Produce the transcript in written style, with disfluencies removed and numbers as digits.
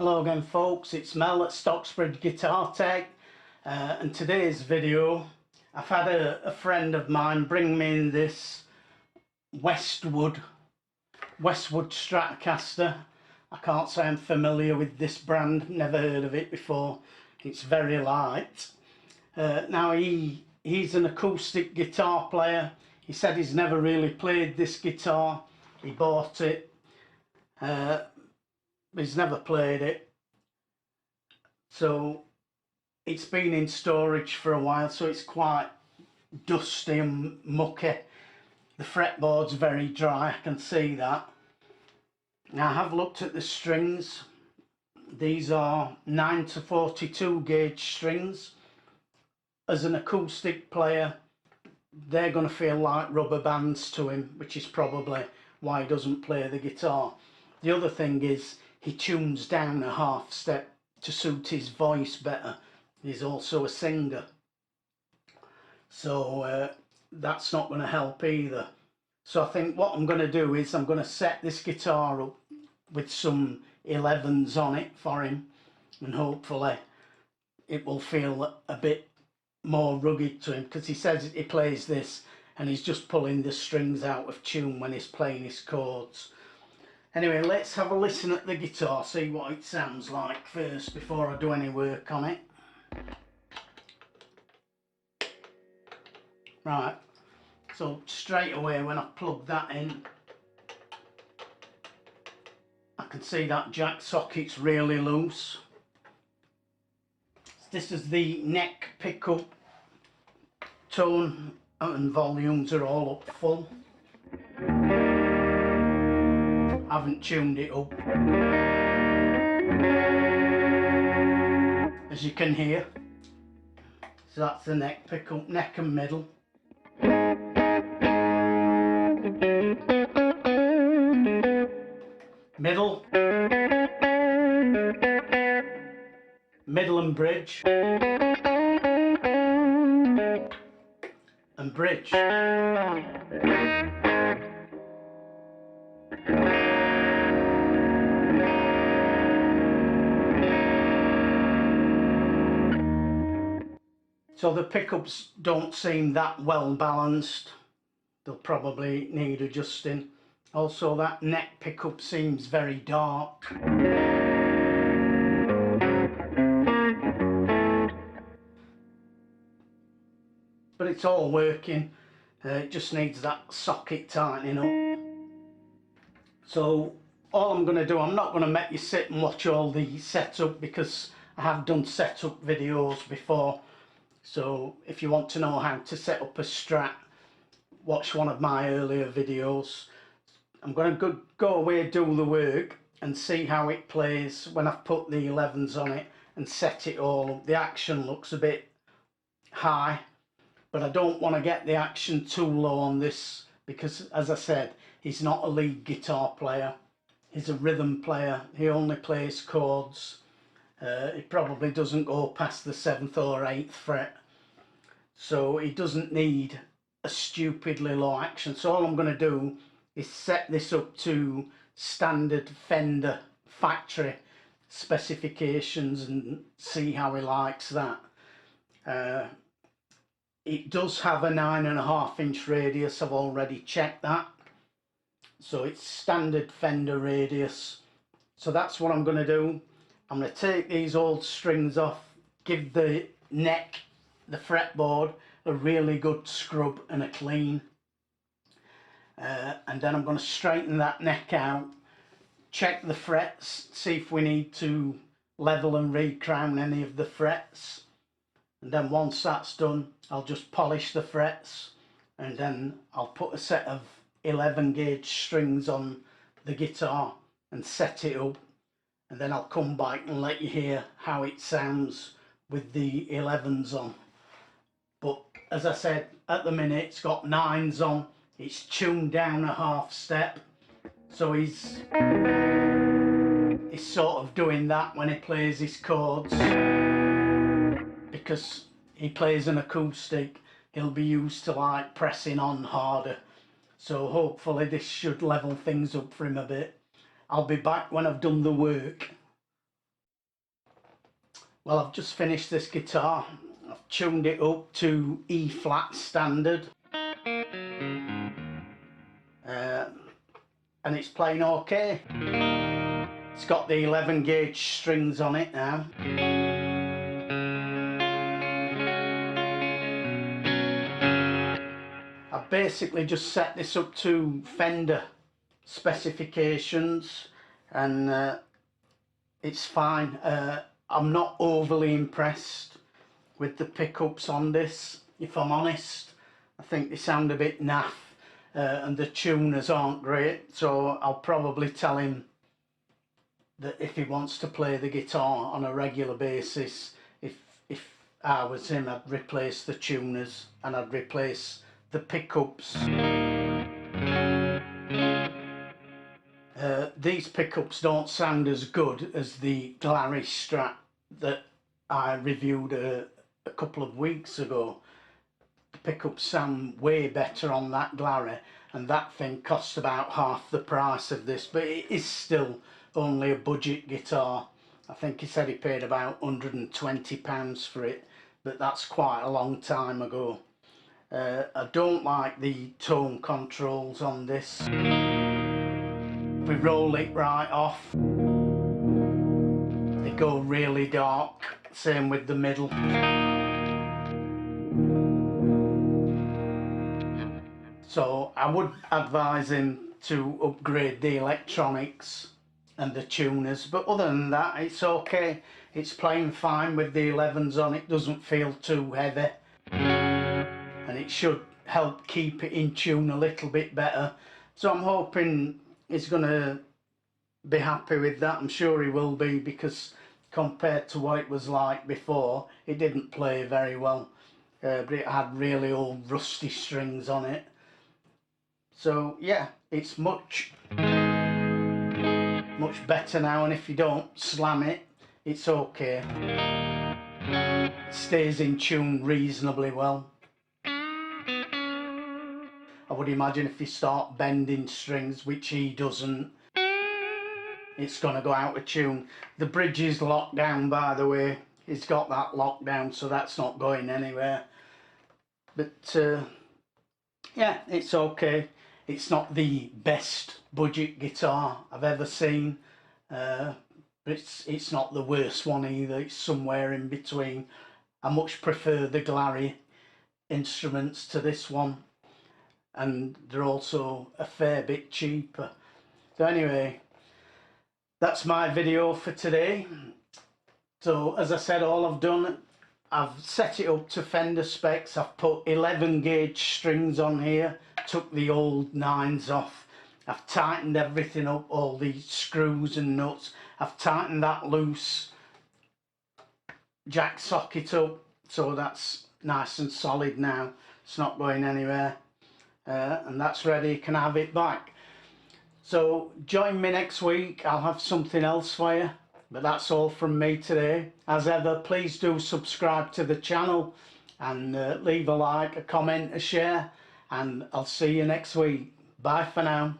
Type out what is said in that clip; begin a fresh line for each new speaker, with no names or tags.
Hello again folks, it's Mel at Stocksbridge Guitar Tech, and today's video I've had a friend of mine bring me in this Westwood Stratocaster. I can't say I'm familiar with this brand, never heard of it before. It's very light. Now he's an acoustic guitar player. He said he's never really played this guitar. He bought it. He's never played it, so it's been in storage for a while, so it's quite dusty and mucky. The fretboard's very dry, I can see that. Now I have looked at the strings. These are 9 to 42 gauge strings. As an acoustic player, they're going to feel like rubber bands to him, which is probably why he doesn't play the guitar. The other thing is he tunes down a half step to suit his voice better. He's also a singer, so that's not going to help either. So I think what I'm going to do is I'm going to set this guitar up with some 11s on it for him, and hopefully it will feel a bit more rugged to him, because he says he plays this and he's just pulling the strings out of tune when he's playing his chords. Anyway, let's have a listen at the guitar, see what it sounds like first before I do any work on it. Right, so straight away when I plug that in, I can see that jack socket's really loose. This is the neck pickup. Tone and volumes are all up full. I haven't tuned it up, as you can hear. So that's the neck pickup, neck and middle. Middle. Middle and bridge. And bridge. So the pickups don't seem that well balanced. They'll probably need adjusting. Also, that neck pickup seems very dark. But it's all working. It just needs that socket tightening up. So all I'm going to do, I'm not going to make you sit and watch all the setup, because I have done setup videos before. So if you want to know how to set up a Strat, watch one of my earlier videos. I'm going to go away, do the work and see how it plays when I've put the 11s on it and set it all up. The action looks a bit high, but I don't want to get the action too low on this, because as I said, he's not a lead guitar player. He's a rhythm player. He only plays chords. He probably doesn't go past the 7th or 8th fret, so he doesn't need a stupidly low action. So all I'm going to do is set this up to standard Fender factory specifications and see how he likes that. It does have a 9.5 inch radius. I've already checked that, so it's standard Fender radius. So that's what I'm going to do. I'm going to take these old strings off, give the neck, the fretboard, a really good scrub and a clean. And then I'm going to straighten that neck out, check the frets, see if we need to level and recrown any of the frets. And then once that's done, I'll just polish the frets, and then I'll put a set of 11 gauge strings on the guitar and set it up. And then I'll come back and let you hear how it sounds with the 11s on. But as I said, at the minute it's got 9s on. It's tuned down a half step, so he's sort of doing that when he plays his chords. Because he plays an acoustic, he'll be used to like pressing on harder. So hopefully this should level things up for him a bit. I'll be back when I've done the work. Well, I've just finished this guitar. I've tuned it up to E flat standard, and it's playing okay. It's got the 11 gauge strings on it now. I've basically just set this up to Fender specifications, and it's fine. I'm not overly impressed with the pickups on this, if I'm honest. I think they sound a bit naff, and the tuners aren't great, so I'll probably tell him that if he wants to play the guitar on a regular basis, if I was him, I'd replace the tuners and I'd replace the pickups. These pickups don't sound as good as the Westwood Strat that I reviewed a couple of weeks ago. The pickups sound way better on that Westwood, and that thing cost about half the price of this, but it is still only a budget guitar. I think he said he paid about £120 for it, but that's quite a long time ago. I don't like the tone controls on this. If we roll it right off, they go really dark. Same with the middle. So I would advise him to upgrade the electronics and the tuners, but other than that, it's okay. It's playing fine with the 11s on. It doesn't feel too heavy, and it should help keep it in tune a little bit better. So I'm hoping he's going to be happy with that. I'm sure he will be, because compared to what it was like before, it didn't play very well, but it had really old rusty strings on it. So yeah, it's much better now, and if you don't slam it, it's okay. It stays in tune reasonably well. I would imagine if you start bending strings, which he doesn't, it's going to go out of tune. The bridge is locked down, by the way. He's got that locked down, so that's not going anywhere. But yeah, it's okay. It's not the best budget guitar I've ever seen, but it's not the worst one either. It's somewhere in between. I much prefer the Westwood instruments to this one, and they're also a fair bit cheaper. So anyway, that's my video for today. So as I said, all I've done, I've set it up to Fender specs. I've put 11 gauge strings on here, took the old 9s off. I've tightened everything up, all the screws and nuts. I've tightened that loose jack socket up, so that's nice and solid now. It's not going anywhere, and that's ready. You can have it back. So join me next week. I'll have something else for you. But that's all from me today. As ever, please do subscribe to the channel, and leave a like, a comment, a share, and I'll see you next week. Bye for now.